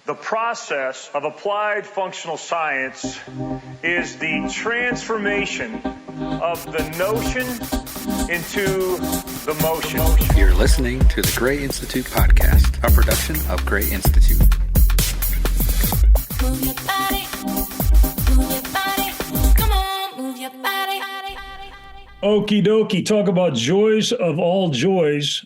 The process of applied functional science is the transformation of the notion into the motion. You're listening to the Gray Institute podcast, a production of Gray Institute. Move your body, come on, move your body. Okie dokie, talk about joys of all joys.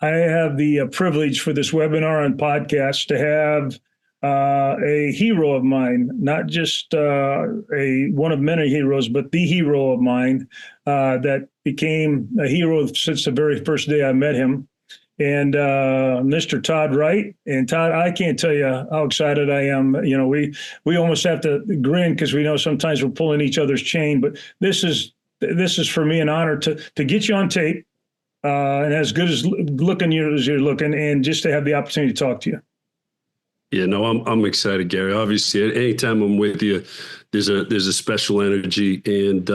I have the privilege for this webinar and podcast to have a hero of mine, not just one of many heroes, but the hero of mine that became a hero since the very first day I met him. And Mr. Todd Wright. And Todd, I can't tell you how excited I am. You know, we almost have to grin because we know sometimes we're pulling each other's chain. But this is for me an honor to get you on tape. And as good as looking as you're looking, and just to have the opportunity to talk to you. Yeah, no, I'm excited, Gary. Obviously, anytime I'm with you, there's a special energy, and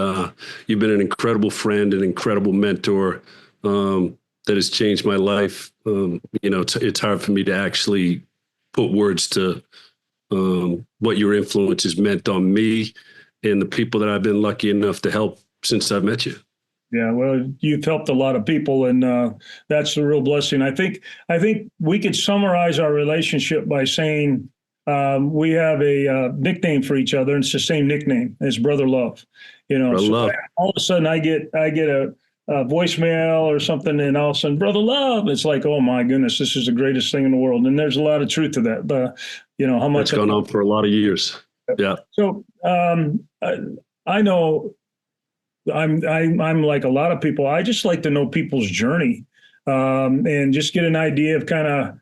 you've been an incredible friend, an incredible mentor that has changed my life. It's hard for me to actually put words to what your influence has meant on me and the people that I've been lucky enough to help since I've met you. Yeah, well, you've helped a lot of people, and that's the real blessing. I think we could summarize our relationship by saying we have a nickname for each other, and it's the same nickname. It's Brother Love. You know, so Love. All of a sudden I get a voicemail or something, and all of a sudden, Brother Love. It's like, oh my goodness, this is the greatest thing in the world, and there's a lot of truth to that. How much it's gone on for a lot of years. Yeah. So I know. I'm like a lot of people. I just like to know people's journey, and just get an idea of kind of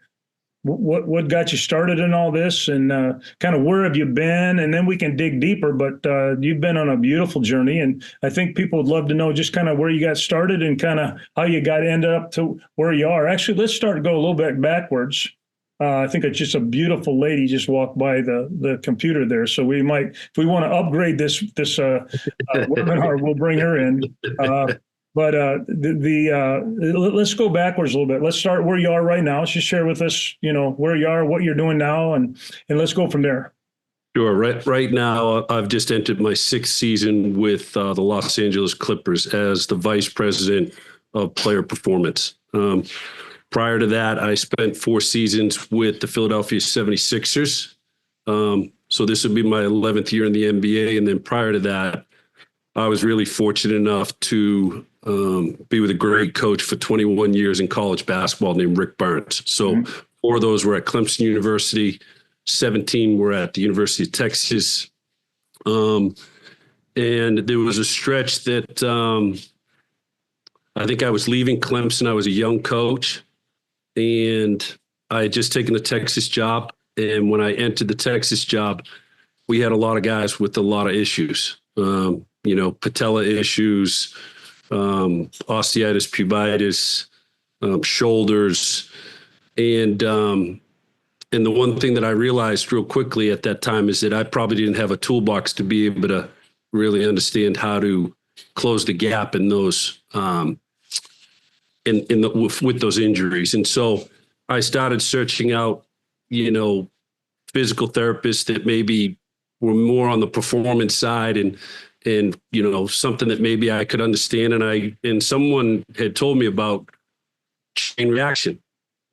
what got you started in all this, and kind of where have you been, and then we can dig deeper. But you've been on a beautiful journey, and I think people would love to know just kind of where you got started and kind of how you ended up to where you are. Actually, let's go a little bit backwards. I think it's just a beautiful lady just walked by the computer there. So we might, if we want to upgrade this webinar, we'll bring her in. Let's go backwards a little bit. Let's start where you are right now. Just share with us, where you are, what you're doing now, and let's go from there. Sure. Right now, I've just entered my 6th season with the Los Angeles Clippers as the vice president of player performance. Prior to that, I spent 4 seasons with the Philadelphia 76ers. So this would be my 11th year in the NBA. And then prior to that, I was really fortunate enough to be with a great coach for 21 years in college basketball named Rick Barnes. So 4 of those were at Clemson University, 17 were at the University of Texas. And there was a stretch that I think I was leaving Clemson. I was a young coach. And I had just taken the Texas job. And when I entered the Texas job, we had a lot of guys with a lot of issues, patella issues, osteitis, pubitis, shoulders. And the one thing that I realized real quickly at that time is that I probably didn't have a toolbox to be able to really understand how to close the gap in those with those injuries. And so I started searching out, physical therapists that maybe were more on the performance side and something that maybe I could understand. And someone had told me about chain reaction,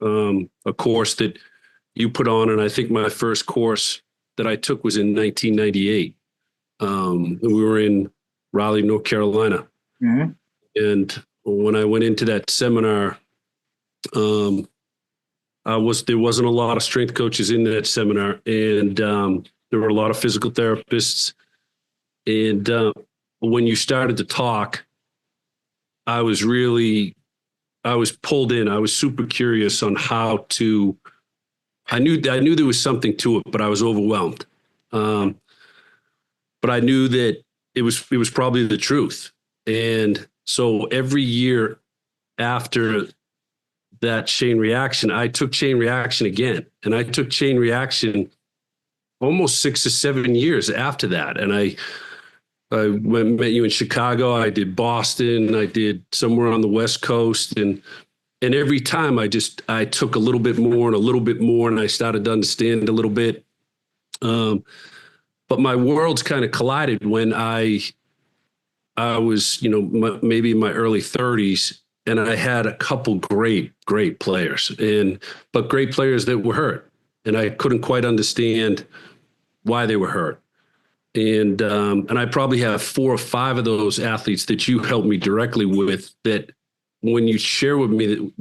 a course that you put on. And I think my first course that I took was in 1998. And we were in Raleigh, North Carolina. Mm-hmm. And when I went into that seminar, there wasn't a lot of strength coaches in that seminar, and there were a lot of physical therapists. And when you started to talk, I was pulled in. I was super curious on how to. I knew there was something to it, but I was overwhelmed. But I knew that it was probably the truth, and so every year after that chain reaction, I took chain reaction again. And I took chain reaction almost 6 or 7 years after that. And I met you in Chicago. I did Boston. I did somewhere on the West Coast. And And every time I took a little bit more and a little bit more, and I started to understand a little bit. But my worlds kind of collided when I was, maybe in my early 30s, and I had a couple great players, but great players that were hurt, and I couldn't quite understand why they were hurt. And I probably have 4 or 5 of those athletes that you helped me directly with, that when you share with me and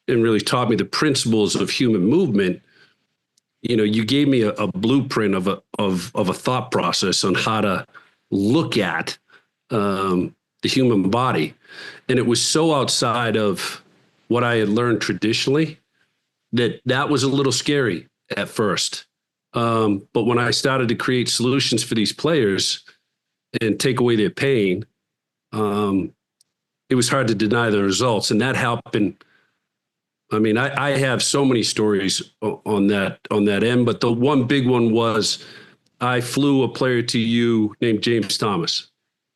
really taught me the principles of human movement, you gave me a blueprint of a thought process on how to look at the human body. And it was so outside of what I had learned traditionally that was a little scary at first. But when I started to create solutions for these players and take away their pain, it was hard to deny the results. And that happened. I mean, I have so many stories on that end, but the one big one was I flew a player to you named James Thomas.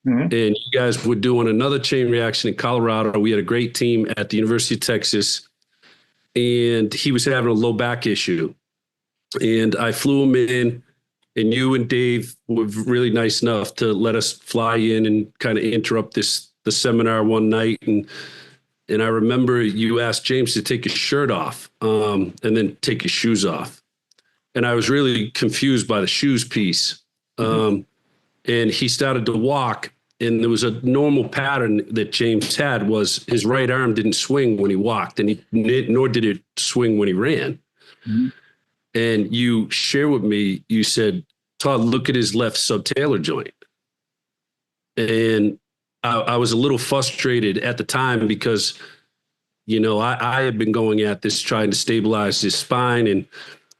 Mm-hmm. And you guys were doing another chain reaction in Colorado. We had a great team at the University of Texas, and he was having a low back issue. And I flew him in, and you and Dave were really nice enough to let us fly in and kind of interrupt the seminar one night. And I remember you asked James to take his shirt off and then take his shoes off. And I was really confused by the shoes piece. And he started to walk, and there was a normal pattern that James had was his right arm didn't swing when he walked, and nor did it swing when he ran. Mm-hmm. And you share with me, you said, Todd, look at his left subtalar joint. And I was a little frustrated at the time because, I had been going at this trying to stabilize his spine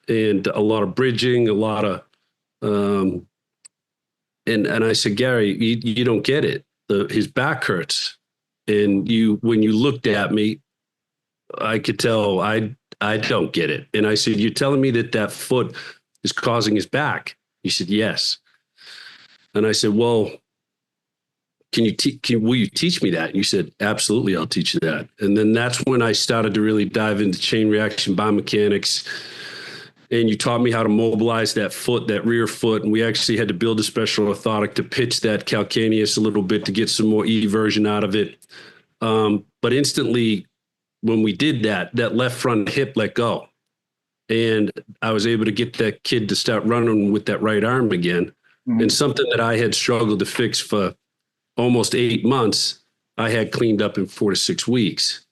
and a lot of bridging, a lot of, and I said, Gary, you don't get it. His back hurts. And when you looked at me, I could tell I don't get it. And I said, you're telling me that foot is causing his back? He said, yes. And I said, well, will you teach me that? And you said, absolutely, I'll teach you that. And then that's when I started to really dive into chain reaction biomechanics. And you taught me how to mobilize that foot, that rear foot. And we actually had to build a special orthotic to pitch that calcaneus a little bit to get some more eversion out of it. But instantly, when we did that left front hip let go. And I was able to get that kid to start running with that right arm again. Mm-hmm. And something that I had struggled to fix for almost 8 months, I had cleaned up in 4 to 6 weeks.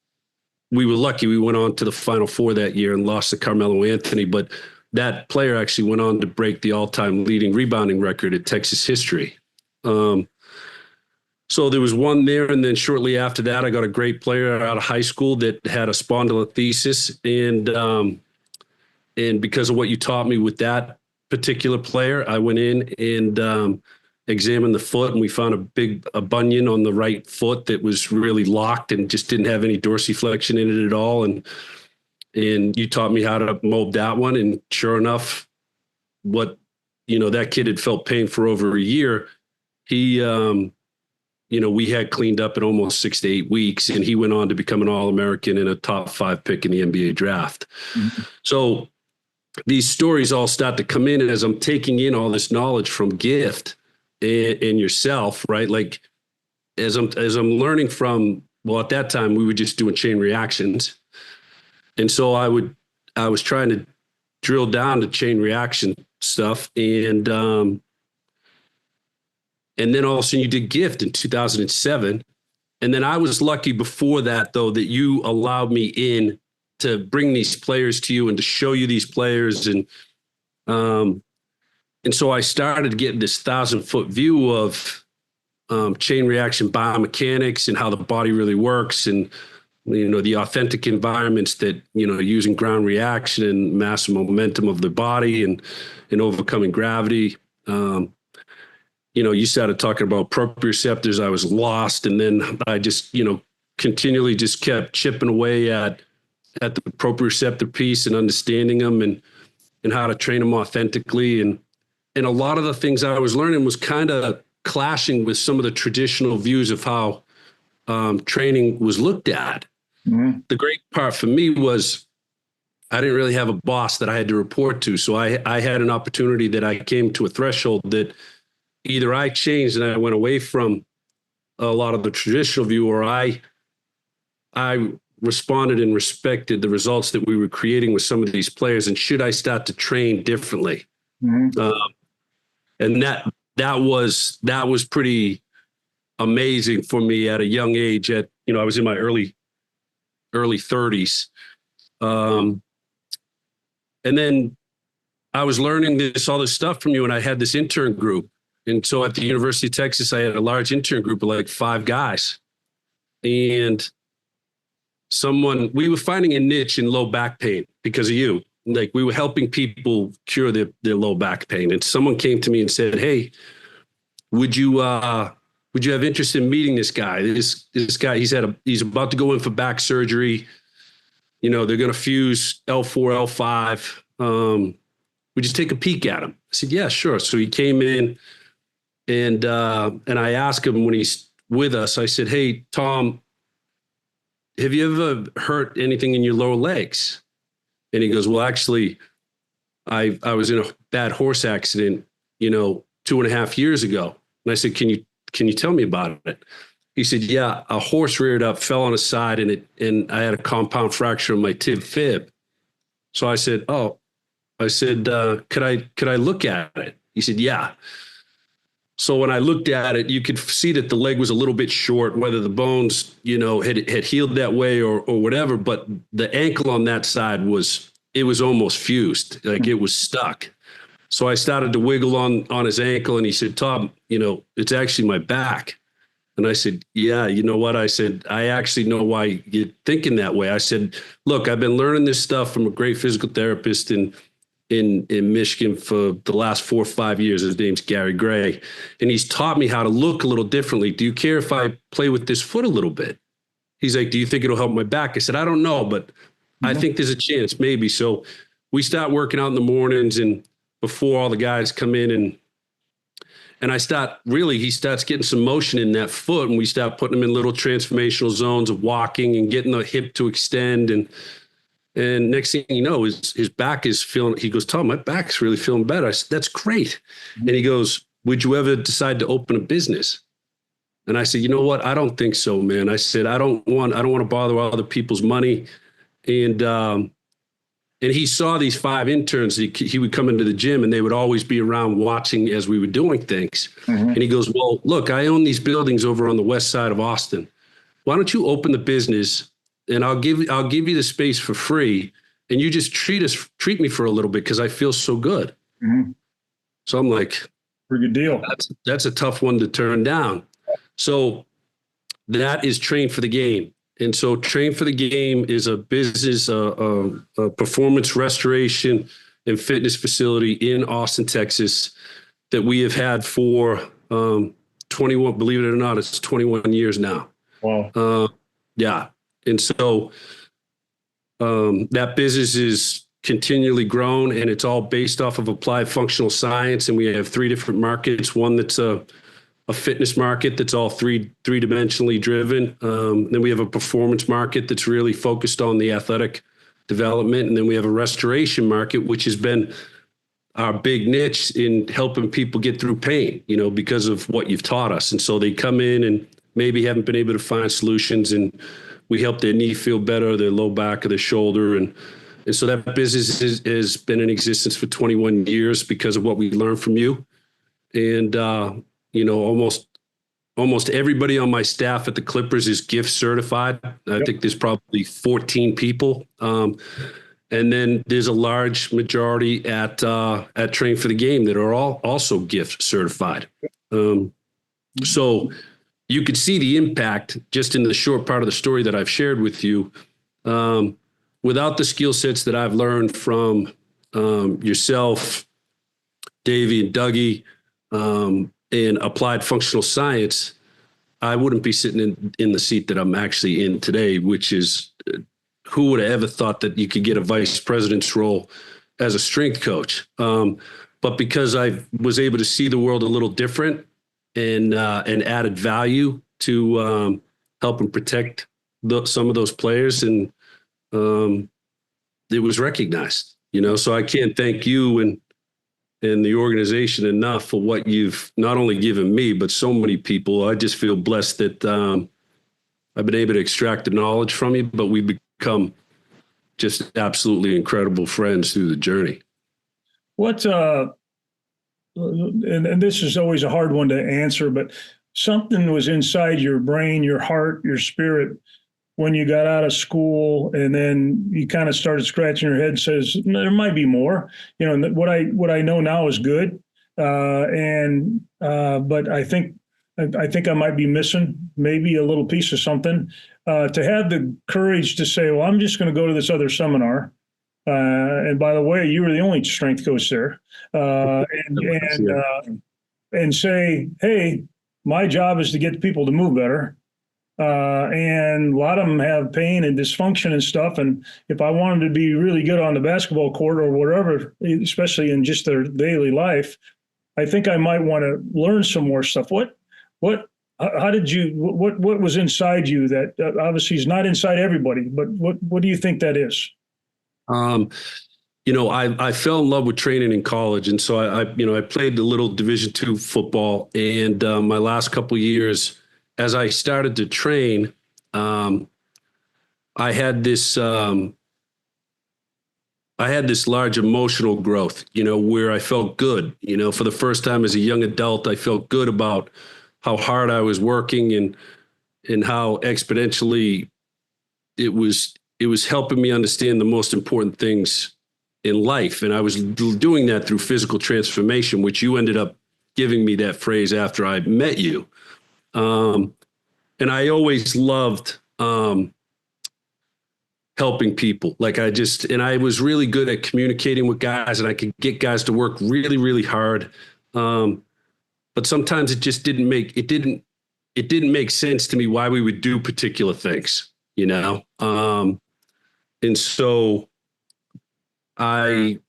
We were lucky. We went on to the Final Four that year and lost to Carmelo Anthony, but that player actually went on to break the all-time leading rebounding record in Texas history. So there was one there, and then shortly after that, I got a great player out of high school that had a spondylolisthesis, and because of what you taught me with that particular player, I went in and examined the foot, and we found a bunion on the right foot that was really locked and just didn't have any dorsiflexion in it at all. And you taught me how to mold that one. And sure enough, that kid had felt pain for over a year. He, we had cleaned up in almost 6 to 8 weeks, and he went on to become an All-American and a top 5 pick in the NBA draft. Mm-hmm. So these stories all start to come in, and as I'm taking in all this knowledge from Gift and yourself, right? Like as I'm learning from, well, at that time we were just doing chain reactions. And so I was trying to drill down to chain reaction stuff. And then all of a sudden you did Gift in 2007. And then I was lucky before that, though, that you allowed me in to bring these players to you and to show you these players. And so I started getting this 1,000-foot view of chain reaction biomechanics and how the body really works, and the authentic environments that using ground reaction and mass and momentum of the body and overcoming gravity. You started talking about proprioceptors. I was lost, and then I just continually just kept chipping away at the proprioceptor piece and understanding them and how to train them authentically. And a lot of the things I was learning was kind of clashing with some of the traditional views of how training was looked at. Mm-hmm. The great part for me was I didn't really have a boss that I had to report to. So I had an opportunity that I came to a threshold that either I changed and I went away from a lot of the traditional view, or I responded and respected the results that we were creating with some of these players. And should I start to train differently? Mm-hmm. And that was pretty amazing for me at a young age. I was in my early 30s. And then I was learning all this stuff from you, and I had this intern group. And so at the University of Texas, I had a large intern group of like 5 guys. And we were finding a niche in low back pain because of you. Like, we were helping people cure their low back pain. And someone came to me and said, "Hey, would you have interest in meeting this guy? This guy, he's about to go in for back surgery. They're going to fuse L4, L5. Would you take a peek at him?" I said, "Yeah, sure." So he came in, and I asked him when he's with us, I said, "Hey, Tom, have you ever hurt anything in your lower legs?" And he goes, "Well, actually, I was in a bad horse accident, 2.5 years ago." And I said, Can you tell me about it?" He said, "Yeah, a horse reared up, fell on his side, and I had a compound fracture of my tib fib." So I said, "Could I look at it?" He said, "Yeah." So when I looked at it, you could see that the leg was a little bit short, whether the bones, had healed that way or whatever. But the ankle on that side was almost fused, like it was stuck. So I started to wiggle on his ankle, and he said, "Tom, it's actually my back." And I said, "Yeah, you know what?" I said, "I actually know why you're thinking that way." I said, "Look, I've been learning this stuff from a great physical therapist in Michigan for the last 4 or 5 years. His name's Gary Gray. And he's taught me how to look a little differently. Do you care if I play with this foot a little bit?" He's like, "Do you think it'll help my back?" I said, "I don't know, but I think there's a chance, maybe." So we start working out in the mornings, and before all the guys come in, and he starts getting some motion in that foot, and we start putting him in little transformational zones of walking and getting the hip to extend. And next thing you know, his back is feeling, he goes, "Tom, my back's really feeling better." I said, "That's great." And he goes, "Would you ever decide to open a business?" And I said, "You know what? I don't think so, man." I said, I don't want to bother other people's money. And he saw these 5 interns. He would come into the gym, and they would always be around watching as we were doing things. Mm-hmm. And he goes, "Well, look, I own these buildings over on the west side of Austin. Why don't you open the business, and I'll give you the space for free, and you just treat me for a little bit, because I feel so good." Mm-hmm. So I'm like, pretty good deal. That's a tough one to turn down. So that is Train for the Game. And so Train for the Game is a business, a performance restoration and fitness facility in Austin, Texas, that we have had for 21, believe it or not, it's 21 years now. Wow. Yeah. And so that business is continually grown, and it's all based off of applied functional science. And we have 3 different markets. One that's a fitness market that's all three-dimensionally driven. Then we have a performance market that's really focused on the athletic development. And then we have a restoration market, which has been our big niche in helping people get through pain, because of what you've taught us. And so they come in and maybe haven't been able to find solutions, and we help their knee feel better, their low back or their shoulder. And so that business has been in existence for 21 years because of what we learned from you. And, almost everybody on my staff at the Clippers is gift certified. I think there's probably 14 people. And then there's a large majority at Train for the Game that are all also gift certified. So you could see the impact just in the short part of the story that I've shared with you. Without the skill sets that I've learned from yourself, Davey and Dougie, in applied functional science, I wouldn't be sitting in the seat that I'm actually in today, which is, who would have ever thought that you could get a vice president's role as a strength coach? But because I was able to see the world a little different and added value to helping protect some of those players, and it was recognized. So I can't thank you and the organization enough for what you've not only given me, but so many people. I just feel blessed that I've been able to extract the knowledge from you, but we've become just absolutely incredible friends through the journey. What, and this is always a hard one to answer, but something was inside your brain, your heart, your spirit when you got out of school, and then you kind of started scratching your head and says, "No, there might be more." And what I know now is good. But I think I might be missing maybe a little piece of something, to have the courage to say, well, I'm just going to go to this other seminar. And by the way, you were the only strength coach there, and say, hey, my job is to get people to move better. And a lot of them have pain and dysfunction and stuff. And if I want them to be really good on the basketball court or whatever, especially in just their daily life, I think I might want to learn some more stuff. How did you, what was inside you that obviously is not inside everybody, but what do you think that is? I fell in love with training in college. And so I played a little Division II football, and my last couple of years, as I started to train, I had this large emotional growth, where I felt good. For the first time as a young adult, I felt good about how hard I was working and how exponentially it was helping me understand the most important things in life. And I was doing that through physical transformation, which you ended up giving me that phrase after I met you. And I always loved helping people. And I was really good at communicating with guys, and I could get guys to work really, really hard. But sometimes it just didn't make sense to me why we would do particular things, and so every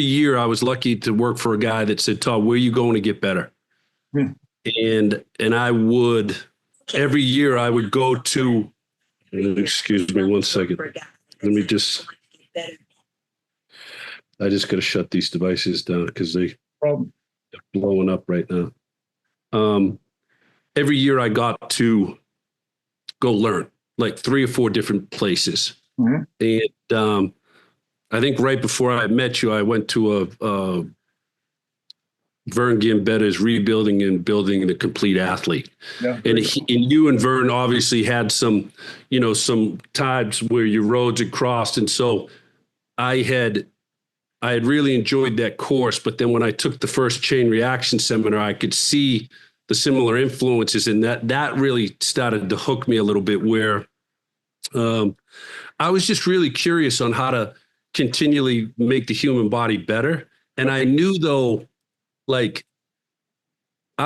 year I was lucky to work for a guy that said, Todd, where are you going to get better? And every year I would go to, excuse me 1 second. I just got to shut these devices down because they're blowing up right now. Every year I got to go learn like 3 or 4 different places. Mm-hmm. And I think right before I met you, I went to a Vern Gambetta's Rebuilding and Building the Complete Athlete. Yeah, and you and Vern obviously had some times where your roads had crossed. And so I had really enjoyed that course. But then when I took the first chain reaction seminar, I could see the similar influences, and that really started to hook me a little bit, where I was just really curious on how to continually make the human body better. And I knew, though, I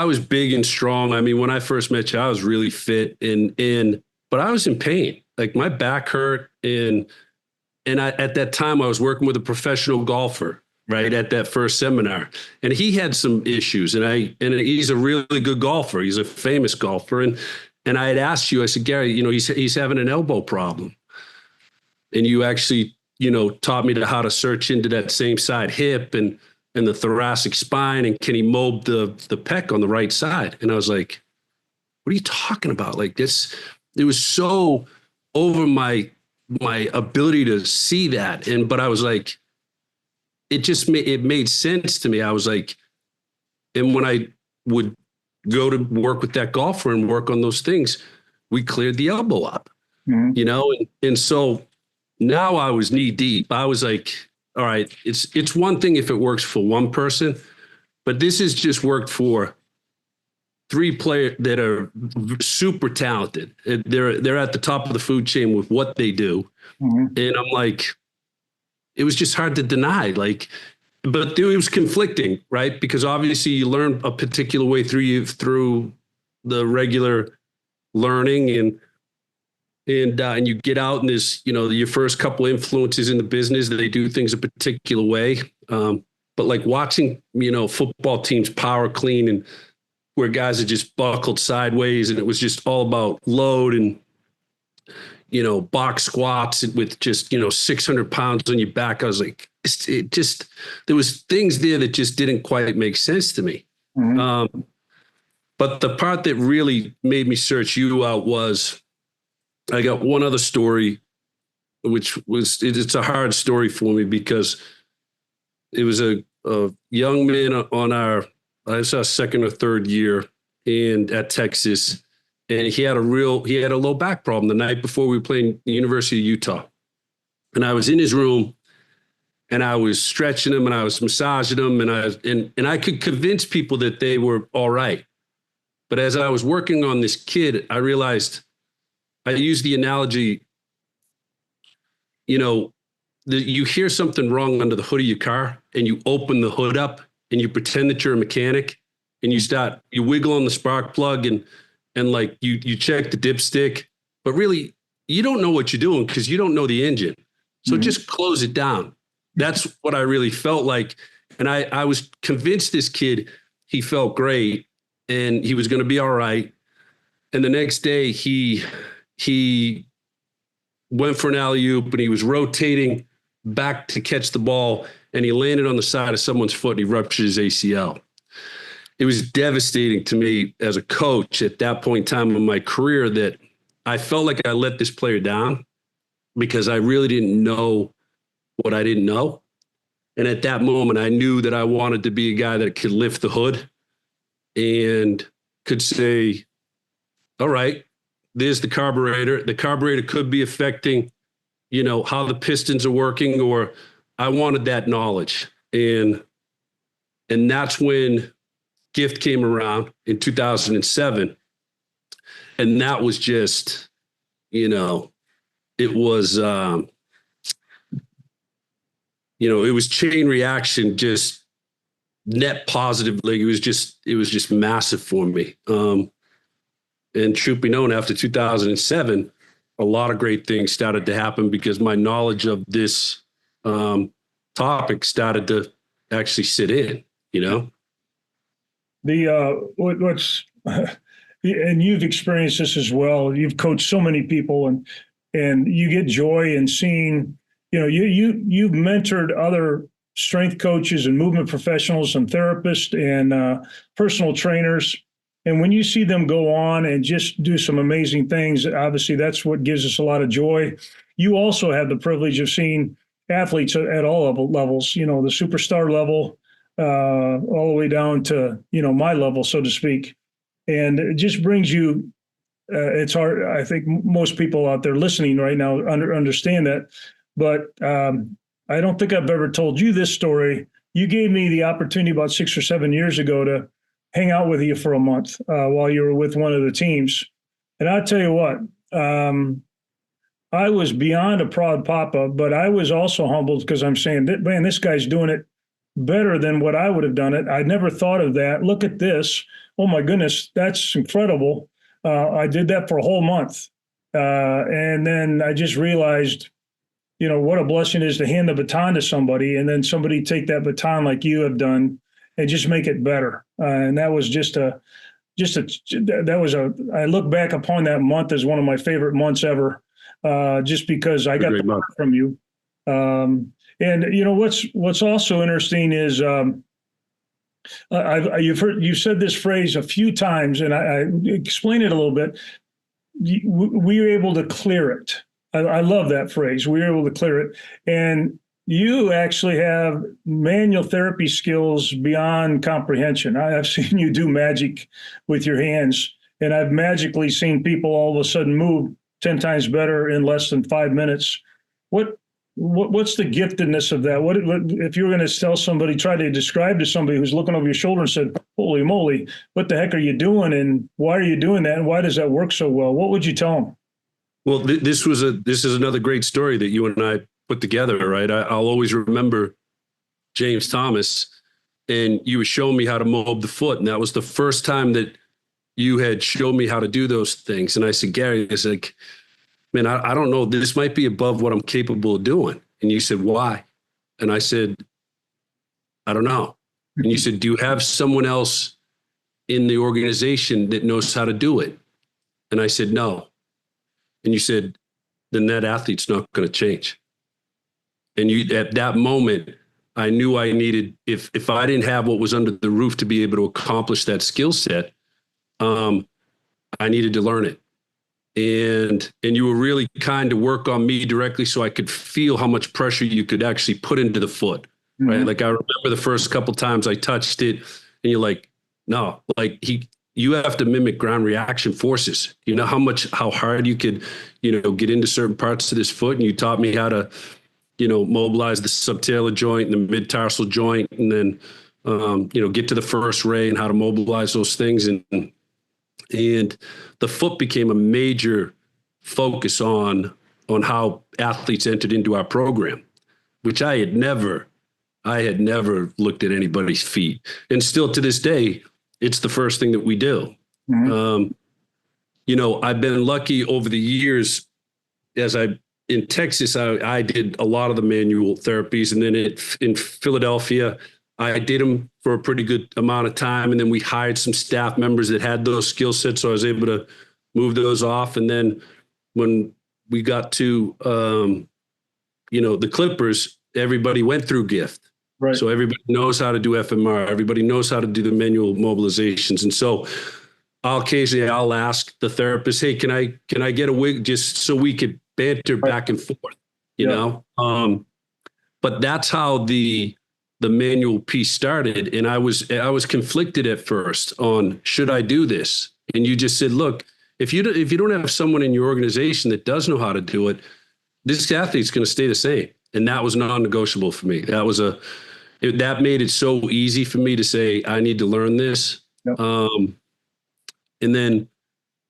was big and strong. I mean, when I first met you, I was really fit, but I was in pain. Like my back hurt, and at that time I was working with a professional golfer, right, at that first seminar, and he had some issues, and he's a really good golfer. He's a famous golfer, and I had asked you, I said, Gary, he's having an elbow problem, and you actually, taught me how to search into that same side hip and the thoracic spine, and can he mold the pec on the right side? And I was like, what are you talking about? Like this, it was so over my ability to see that. But I was like, it made sense to me. I was like, and when I would go to work with that golfer and work on those things, we cleared the elbow up, mm-hmm. And so now I was knee deep. I was like, all right, it's one thing if it works for one person, but this has just worked for 3 players that are super talented. They're at the top of the food chain with what they do. Mm-hmm. And I'm like, it was just hard to deny, but it was conflicting, right? Because obviously you learn a particular way through the regular learning, and you get out, and there's, your first couple influences in the business, they do things a particular way. But watching, football teams power clean, and where guys had just buckled sideways, and it was just all about load and, box squats with just, 600 pounds on your back. I was like, there was things there that just didn't quite make sense to me. Mm-hmm. But the part that really made me search you out was, I got one other story, it's a hard story for me because it was a young man on our second or third year at Texas. And he had a low back problem the night before we were playing the University of Utah. And I was in his room and I was stretching him and I was massaging him and I could convince people that they were all right. But as I was working on this kid, I realized I used the analogy, you hear something wrong under the hood of your car and you open the hood up and you pretend that you're a mechanic and you wiggle on the spark plug and like you check the dipstick, but really you don't know what you're doing because you don't know the engine. So just close it down. That's what I really felt like. And I was convinced this kid, he felt great and he was going to be all right. And the next day he went for an alley-oop and he was rotating back to catch the ball and he landed on the side of someone's foot and he ruptured his ACL. It was devastating to me as a coach at that point in time in my career that I felt like I let this player down because I really didn't know what I didn't know. And at that moment, I knew that I wanted to be a guy that could lift the hood and could say, all right, there's the carburetor. The carburetor could be affecting, how the pistons are working, or I wanted that knowledge. And that's when Gift came around in 2007. And that was just, it was, it was chain reaction, just net positively. It was just massive for me. And truth be known, after 2007, a lot of great things started to happen because my knowledge of this topic started to actually sit in, What's and you've experienced this as well. You've coached so many people, and you get joy in seeing. You've mentored other strength coaches and movement professionals and therapists and personal trainers. And when you see them go on and just do some amazing things, obviously that's what gives us a lot of joy. You also have the privilege of seeing athletes at all levels, the superstar level, all the way down to, my level, so to speak. And it just brings you, it's hard. I think most people out there listening right now understand that. But I don't think I've ever told you this story. You gave me the opportunity about 6 or 7 years ago to hang out with you for a month while you were with one of the teams. And I'll tell you what, I was beyond a proud papa, but I was also humbled because I'm saying, man, this guy's doing it better than what I would have done it. I never thought of that. Look at this. Oh, my goodness, that's incredible. I did that for a whole month. And then I just realized, what a blessing it is to hand the baton to somebody and then somebody take that baton like you have done and just make it better. And that was I look back upon that month as one of my favorite months ever, just because I got the month from you. And what's also interesting is you've said this phrase a few times, and I explain it a little bit. We were able to clear it. I love that phrase. We were able to clear it. And you actually have manual therapy skills beyond comprehension. I've seen you do magic with your hands, and I've magically seen people all of a sudden move 10 times better in less than 5 minutes. What's the giftedness of that? What if you were going to tell somebody, try to describe to somebody who's looking over your shoulder and said, holy moly, what the heck are you doing? And why are you doing that? And why does that work so well? What would you tell them? Well, this is another great story that you and I put together, right? I'll always remember James Thomas, and you were showing me how to mob the foot. And that was the first time that you had showed me how to do those things. And I said, Gary, it's like, man, I don't know, this might be above what I'm capable of doing. And you said, why? And I said, I don't know. And you said, do you have someone else in the organization that knows how to do it? And I said, no. And you said, then that athlete's not going to change. And you, at that moment, I knew I needed, if I didn't have what was under the roof to be able to accomplish that skill set, I needed to learn it. And you were really kind to work on me directly so I could feel how much pressure you could actually put into the foot, right? Mm-hmm. Like I remember the first couple times I touched it and you're like, no, like you have to mimic ground reaction forces. You know how hard you could, get into certain parts of this foot. And you taught me how to, mobilize the subtalar joint and the mid-tarsal joint, and then, get to the first ray and how to mobilize those things. And the foot became a major focus on how athletes entered into our program, which I had never looked at anybody's feet. And still to this day, it's the first thing that we do. Mm-hmm. I've been lucky over the years in Texas, I did a lot of the manual therapies. And then in Philadelphia, I did them for a pretty good amount of time. And then we hired some staff members that had those skill sets. So I was able to move those off. And then when we got to, the Clippers, everybody went through GIFT. Right. So everybody knows how to do FMR. Everybody knows how to do the manual mobilizations. And so I'll ask the therapist, hey, can I get a wig just so we could banter back and forth, you know? But that's how the manual piece started. And I was conflicted at first on, should I do this? And you just said, look, if you don't have someone in your organization that does know how to do it, this athlete's going to stay the same. And that was non-negotiable for me. That made it so easy for me to say, I need to learn this. Yep. And then,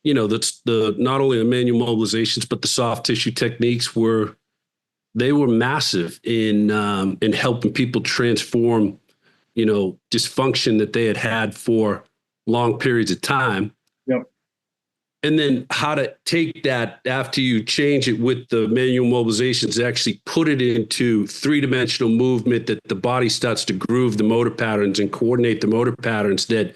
that's not only the manual mobilizations, but the soft tissue techniques were massive in helping people transform, dysfunction that they had for long periods of time. Yep. And then how to take that after you change it with the manual mobilizations, actually put it into three-dimensional movement that the body starts to groove the motor patterns and coordinate the motor patterns, that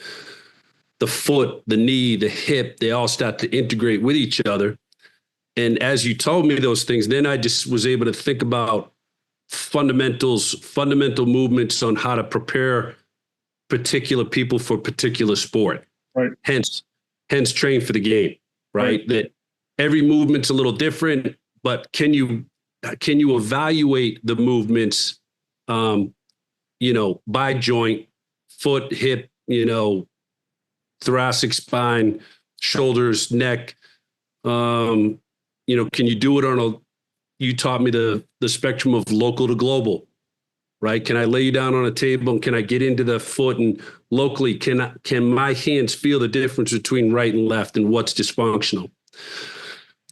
the foot, the knee, the hip, they all start to integrate with each other. And as you told me those things, then I just was able to think about fundamental movements on how to prepare particular people for particular sport. Right. Hence train for the game, right? That every movement's a little different, but can you evaluate the movements, by joint, foot, hip, thoracic spine, shoulders, neck. Can you do it you taught me the spectrum of local to global, right? Can I lay you down on a table and can I get into the foot, and locally, can my hands feel the difference between right and left and what's dysfunctional?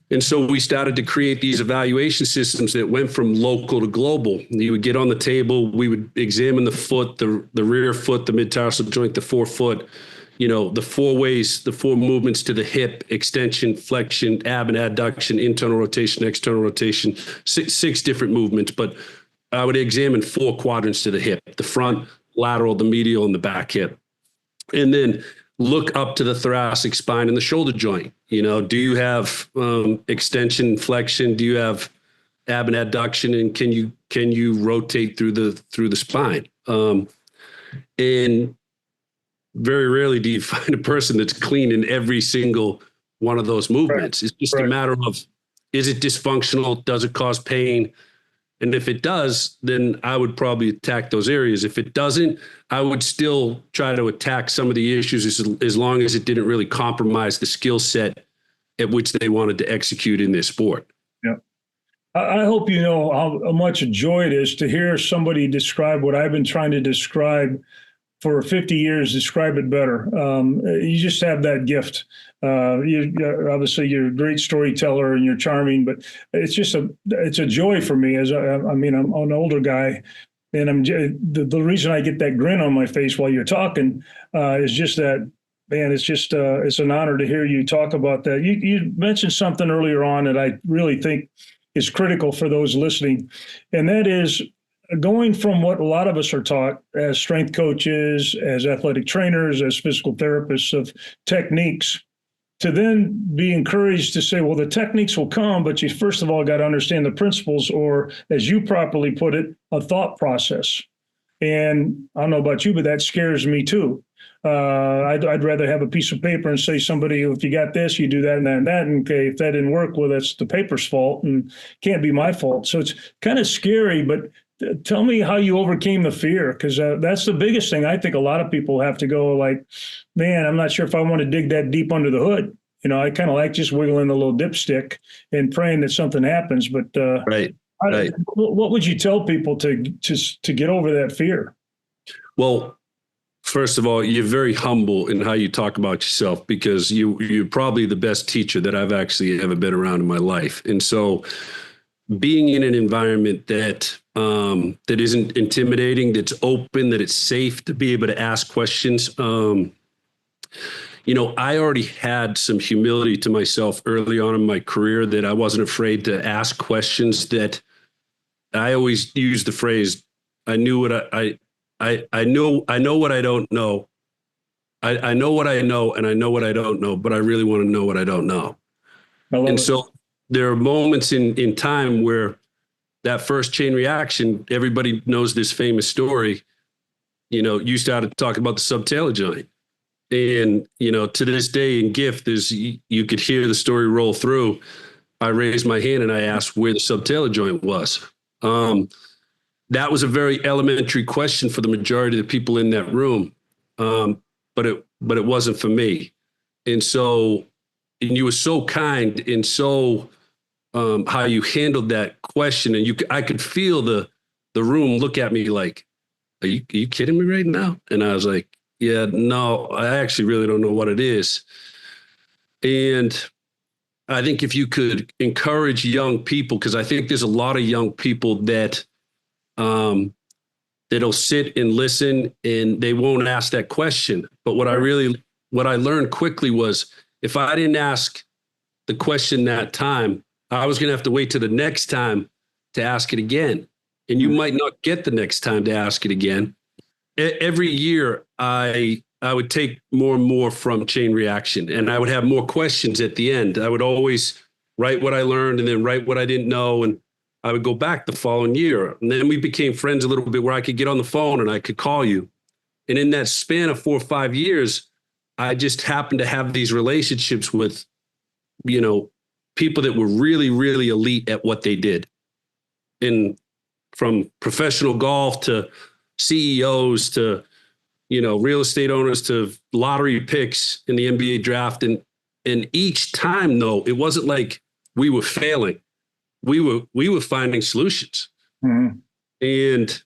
And so we started to create these evaluation systems that went from local to global. You would get on the table, we would examine the foot, the rear foot, the mid-tarsal joint, the forefoot, the four ways, the four movements to the hip: extension, flexion, ab and adduction, internal rotation, external rotation, six different movements. But I would examine four quadrants to the hip: the front, lateral, the medial, and the back hip. And then look up to the thoracic spine and the shoulder joint. Do you have extension, flexion? Do you have ab and adduction? And can you rotate through the spine? And very rarely do you find a person that's clean in every single one of those movements. Right. It's just a matter of, is it dysfunctional? Does it cause pain? And if it does, then I would probably attack those areas. If it doesn't, I would still try to attack some of the issues as long as it didn't really compromise the skill set at which they wanted to execute in their sport. Yeah. I hope you know how much a joy it is to hear somebody describe what I've been trying to describe for 50 years, describe it better. You just have that gift. Obviously, you're a great storyteller and you're charming, but it's a joy for me. I'm an older guy, and the reason I get that grin on my face while you're talking is just that, man. It's an honor to hear you talk about that. You mentioned something earlier on that I really think is critical for those listening, and that is going from what a lot of us are taught as strength coaches, as athletic trainers, as physical therapists of techniques, to then be encouraged to say, well, the techniques will come, but you first of all got to understand the principles, or as you properly put it, a thought process. And I don't know about you, but that scares me too. I'd rather have a piece of paper and say, somebody, if you got this, you do that and that and that. And okay, if that didn't work, well, that's the paper's fault and can't be my fault. So it's kind of scary, but tell me how you overcame the fear, because that's the biggest thing. I think a lot of people have to go like, man, I'm not sure if I want to dig that deep under the hood. I kind of like just wiggling the little dipstick and praying that something happens. But Right. What would you tell people to get over that fear? Well, first of all, you're very humble in how you talk about yourself, because you're probably the best teacher that I've actually ever been around in my life. And so being in an environment that isn't intimidating, that's open, that it's safe to be able to ask questions. I already had some humility to myself early on in my career, that I wasn't afraid to ask questions. That I always use the phrase, I knew what I know what I don't know. I know what I know, and I know what I don't know, but I really want to know what I don't know. And so there are moments in time where that first chain reaction, everybody knows this famous story. You started talking about the subtalar joint. And, to this day in GIFT, you could hear the story roll through. I raised my hand and I asked where the subtalar joint was. That was a very elementary question for the majority of the people in that room. But it wasn't for me. And you were so kind, and so how you handled that question. And I could feel the room look at me like, are you kidding me right now? And I was like, yeah, no, I actually really don't know what it is. And I think if you could encourage young people, because I think there's a lot of young people that'll sit and listen and they won't ask that question. But what I learned quickly was, if I didn't ask the question that time, I was going to have to wait till the next time to ask it again. And you might not get the next time to ask it again. Every year, I would take more and more from chain reaction, and I would have more questions at the end. I would always write what I learned and then write what I didn't know. And I would go back the following year. And then we became friends a little bit, where I could get on the phone and I could call you. And in that span of 4 or 5 years, I just happened to have these relationships with, people that were really, really elite at what they did. And from professional golf to CEOs to, real estate owners to lottery picks in the NBA draft. And each time, though, it wasn't like we were failing. We were finding solutions. Mm-hmm. And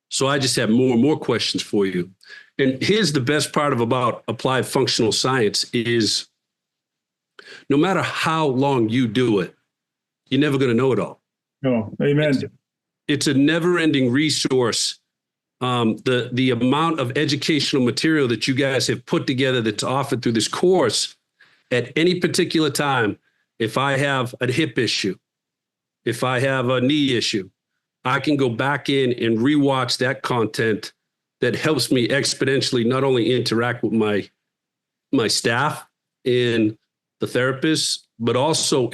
so I just have more and more questions for you. And here's the best part about applied functional science is, no matter how long you do it, you're never going to know it all. Oh, amen. It's a never-ending resource. The amount of educational material that you guys have put together that's offered through this course, at any particular time, if I have a hip issue, if I have a knee issue, I can go back in and rewatch that content that helps me exponentially not only interact with my staff and the therapists, but also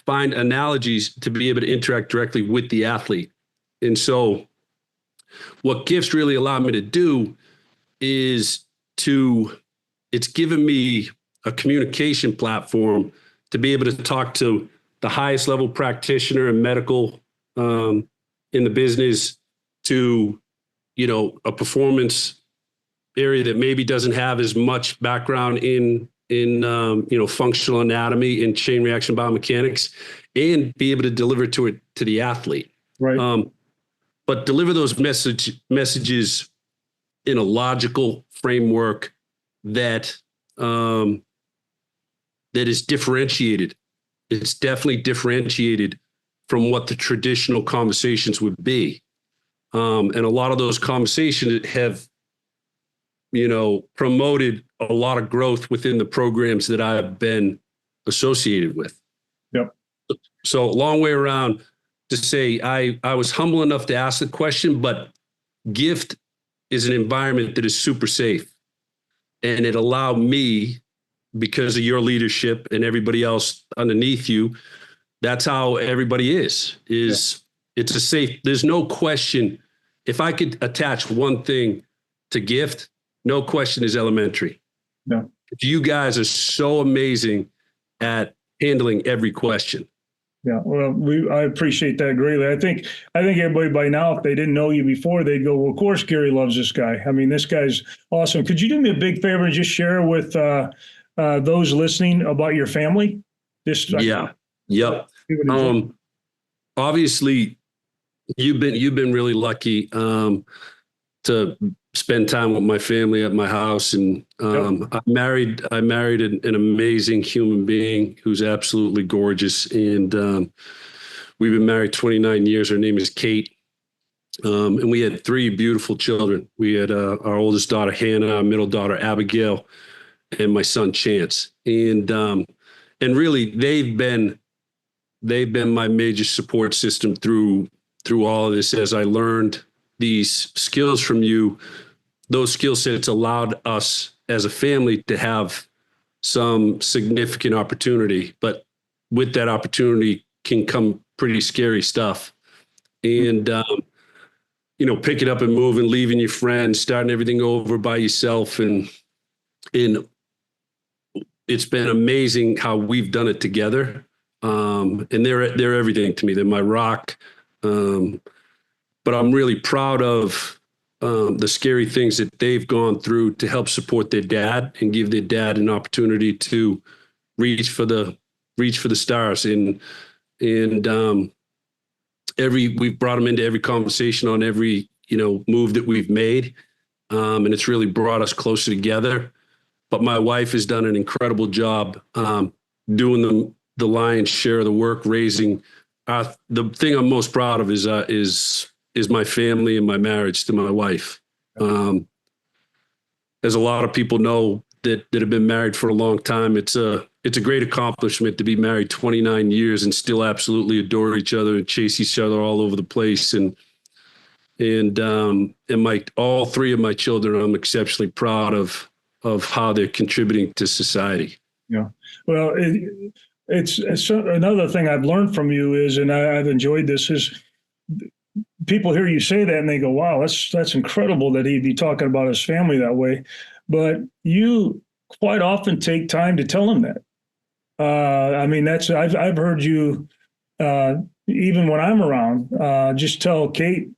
find analogies to be able to interact directly with the athlete. And so what GIFTs really allowed me to do is it's given me a communication platform to be able to talk to the highest level practitioner and medical in the business, to, a performance area that maybe doesn't have as much background in functional anatomy and chain reaction biomechanics, and be able to deliver to the athlete. Right. But deliver those messages in a logical framework that is differentiated. It's definitely differentiated from what the traditional conversations would be. And a lot of those conversations have, promoted a lot of growth within the programs that I've been associated with. Yep. So long way around to say I was humble enough to ask the question, but gift is an environment that is super safe. And it allowed me, because of your leadership and everybody else underneath you, that's how everybody is. It's a safe, there's no question. If I could attach one thing to gift, no question is elementary. No. You guys are so amazing at handling every question. Yeah, well, I appreciate that greatly. I think everybody by now, if they didn't know you before, they'd go, well, of course Gary loves this guy. I mean, this guy's awesome. Could you do me a big favor and just share with those listening about your family? Yep. Obviously, you've been really lucky to spend time with my family at my house, and I married an amazing human being who's absolutely gorgeous, and we've been married 29 years. Her name is Kate, and we had 3 beautiful children. We had our oldest daughter Hannah, our middle daughter Abigail, and my son Chance, and really they've been my major support system through all of this. As I learned these skills from you, those skill sets allowed us as a family to have some significant opportunity, but with that opportunity can come pretty scary stuff. And, picking up and moving, leaving your friends, starting everything over by yourself. And it's been amazing how we've done it together. And they're everything to me. They're my rock. But I'm really proud of the scary things that they've gone through to help support their dad and give their dad an opportunity to reach for the stars. And we've brought them into every conversation on every move that we've made, and it's really brought us closer together. But my wife has done an incredible job doing the lion's share of the work, raising. The thing I'm most proud of is my family and my marriage to my wife. As a lot of people know that have been married for a long time, it's a great accomplishment to be married 29 years and still absolutely adore each other and chase each other all over the place. And all 3 of my children, I'm exceptionally proud of how they're contributing to society. Yeah. Well, it's another thing I've learned from you is, and I've enjoyed this, is people hear you say that and they go, wow, that's incredible that he'd be talking about his family that way. But you quite often take time to tell them that. I've heard you, even when I'm around, just tell Kate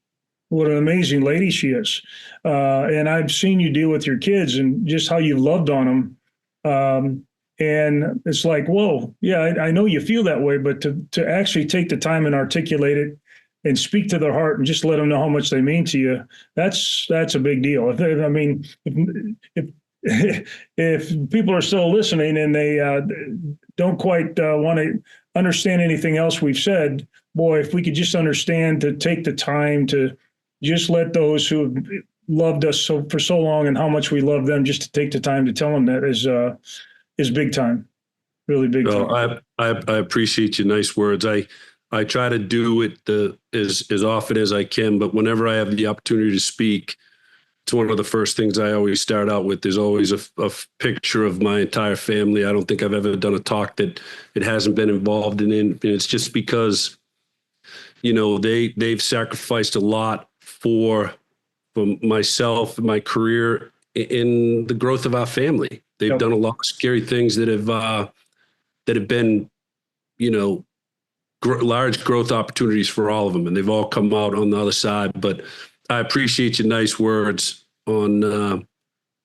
what an amazing lady she is. And I've seen you deal with your kids and just how you've loved on them. And it's like, whoa, yeah, I know you feel that way, but to actually take the time and articulate it and speak to their heart and just let them know how much they mean to you, that's a big deal. If people are still listening and they don't quite want to understand anything else we've said, boy, if we could just understand to take the time to just let those who have loved us for so long and how much we love them, just to take the time to tell them that is big time, really big time. I appreciate your nice words. I try to do it as often as I can, but whenever I have the opportunity to speak, it's one of the first things I always start out with. There's always a picture of my entire family. I don't think I've ever done a talk that it hasn't been involved in. And it's just because, they've sacrificed a lot for myself, my career, in the growth of our family. They've done a lot of scary things that have been, large growth opportunities for all of them, and they've all come out on the other side. But I appreciate your nice words on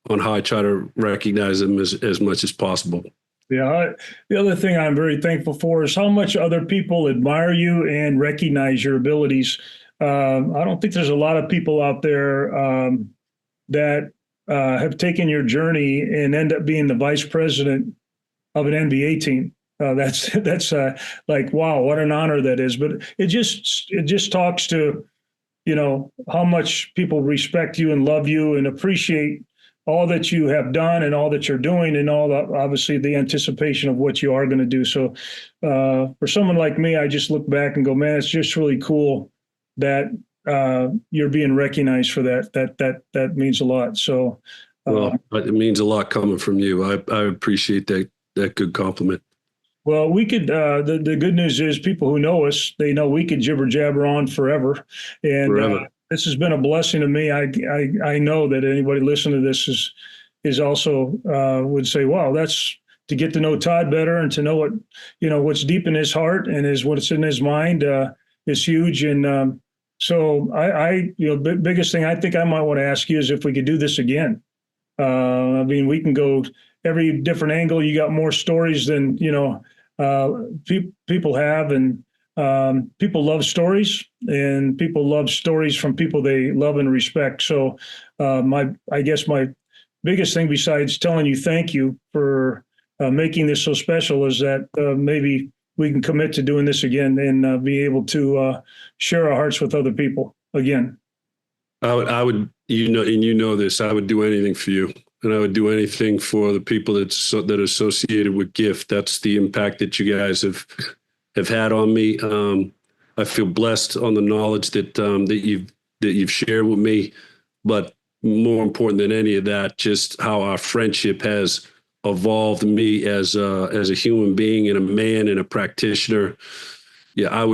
how I try to recognize them as much as possible. Yeah. The other thing I'm very thankful for is how much other people admire you and recognize your abilities. I don't think there's a lot of people out there that have taken your journey and end up being the vice president of an NBA team. That's like, wow, what an honor that is. But it just talks to, how much people respect you and love you and appreciate all that you have done and all that you're doing and all the, obviously the anticipation of what you are going to do. So for someone like me, I just look back and go, man, it's just really cool that you're being recognized for that. That means a lot. So well, it means a lot coming from you. I appreciate that good compliment. Well, we could. The good news is people who know us, they know we could jibber jabber on forever, and this has been a blessing to me. I know that anybody listening to this is also would say, wow, that's to get to know Todd better and to know what what's deep in his heart and what's in his mind is huge. And so biggest thing I think I might want to ask you is if we could do this again. I mean, we can go every different angle. You got more stories than people have, and people love stories, and people love stories from people they love and respect. So I guess my biggest thing besides telling you thank you for making this so special is that maybe we can commit to doing this again and be able to share our hearts with other people again. I would, and you know this, I would do anything for you, and I would do anything for the people that are associated with GIFT. That's the impact that you guys have had on me. I feel blessed on the knowledge that you've shared with me, but more important than any of that, just how our friendship has evolved me as a human being and a man and a practitioner. Yeah, I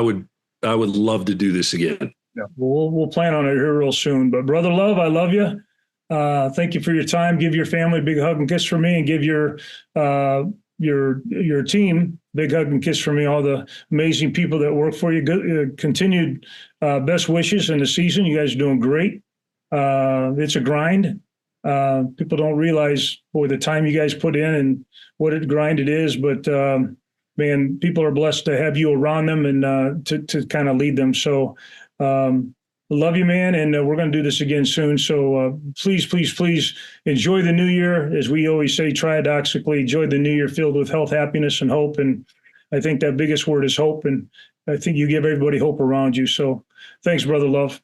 would love to do this again. Yeah, we'll plan on it here real soon. But Brother Love, I love you. Thank you for your time. Give your family a big hug and kiss for me, and give your team a big hug and kiss for me. All the amazing people that work for you. Good, continued best wishes in the season. You guys are doing great. It's a grind. People don't realize the time you guys put in and what a grind it is. But man, people are blessed to have you around them and to kind of lead them. So. Love you, man, and we're going to do this again soon. So please enjoy the new year. As we always say, triodoxically, enjoy the new year filled with health, happiness, and hope. And I think that biggest word is hope. And I think you give everybody hope around you. So thanks, Brother Love.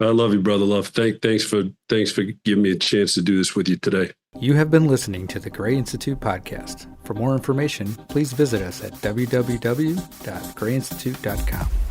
I love you, Brother Love. Thanks for giving me a chance to do this with you today. You have been listening to the Gray Institute podcast. For more information, please visit us at www.grayinstitute.com.